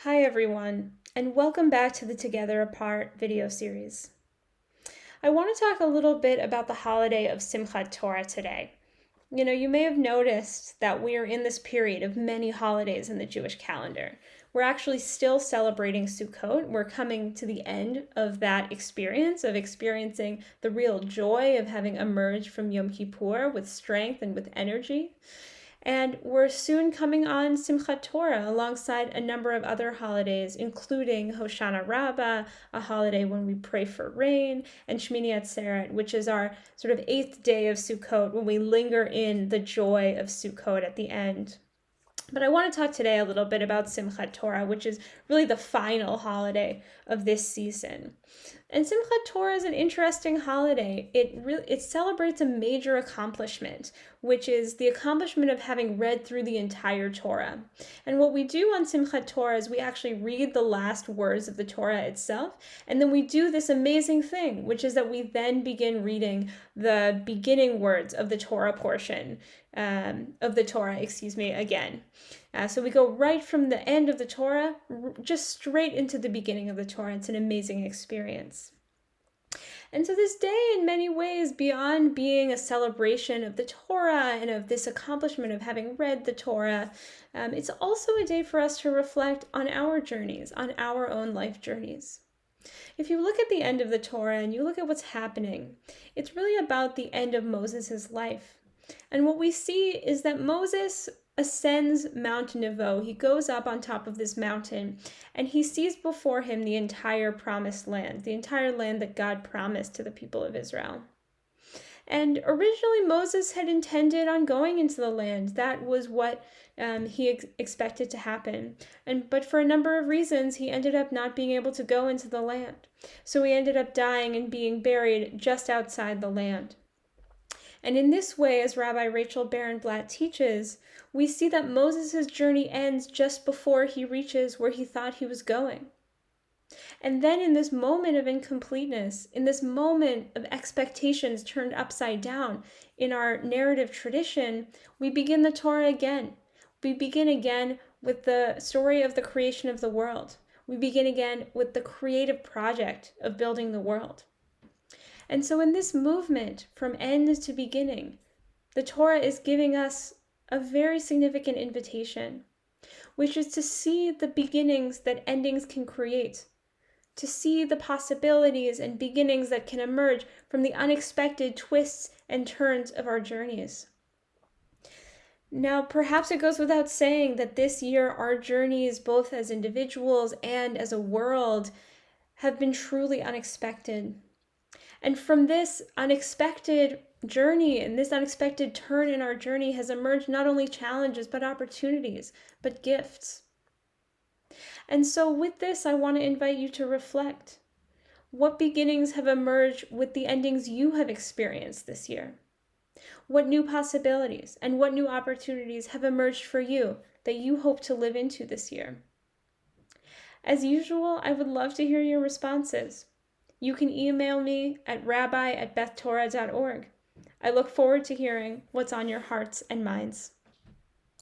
Hi everyone, and welcome back to the Together Apart video series. I want to talk a little bit about the holiday of Simchat Torah today. You may have noticed that we are in this period of many holidays in the Jewish calendar. We're actually still celebrating Sukkot. We're coming to the end of that experience, of experiencing the real joy of having emerged from Yom Kippur with strength and with energy. And we're soon coming on Simchat Torah alongside a number of other holidays, including Hoshana Rabbah, a holiday when we pray for rain, and Shmini Atzeret, which is our sort of 8th day of Sukkot, when we linger in the joy of Sukkot at the end. But I want to talk today a little bit about Simchat Torah, which is really the final holiday of this season. And Simchat Torah is an interesting holiday. It celebrates a major accomplishment, which is the accomplishment of having read through the entire Torah. And what we do on Simchat Torah is we actually read the last words of the Torah itself, and then we do this amazing thing, which is that we then begin reading the beginning words of the Torah portion, again. So we go right from the end of the Torah, just straight into the beginning of the Torah. It's an amazing experience. And so this day, in many ways, beyond being a celebration of the Torah and of this accomplishment of having read the Torah, it's also a day for us to reflect on our journeys, on our own life journeys. If you look at the end of the Torah and you look at what's happening, it's really about the end of Moses' life. And what we see is that Moses ascends Mount Nebo. He goes up on top of this mountain and he sees before him the entire promised land, the entire land that God promised to the people of Israel. And originally Moses had intended on going into the land. That was what he expected to happen. But for a number of reasons, he ended up not being able to go into the land. So he ended up dying and being buried just outside the land. And in this way, as Rabbi Rachel Barenblatt teaches, we see that Moses' journey ends just before he reaches where he thought he was going. And then in this moment of incompleteness, in this moment of expectations turned upside down in our narrative tradition, we begin the Torah again. We begin again with the story of the creation of the world. We begin again with the creative project of building the world. And so in this movement from end to beginning, the Torah is giving us a very significant invitation, which is to see the beginnings that endings can create, to see the possibilities and beginnings that can emerge from the unexpected twists and turns of our journeys. Now, perhaps it goes without saying that this year our journeys, both as individuals and as a world, have been truly unexpected. And from this unexpected journey and this unexpected turn in our journey has emerged not only challenges, but opportunities, but gifts. And so with this, I want to invite you to reflect. What beginnings have emerged with the endings you have experienced this year? What new possibilities and what new opportunities have emerged for you that you hope to live into this year? As usual, I would love to hear your responses. You can email me at rabbi@bethtorah.org. I look forward to hearing what's on your hearts and minds.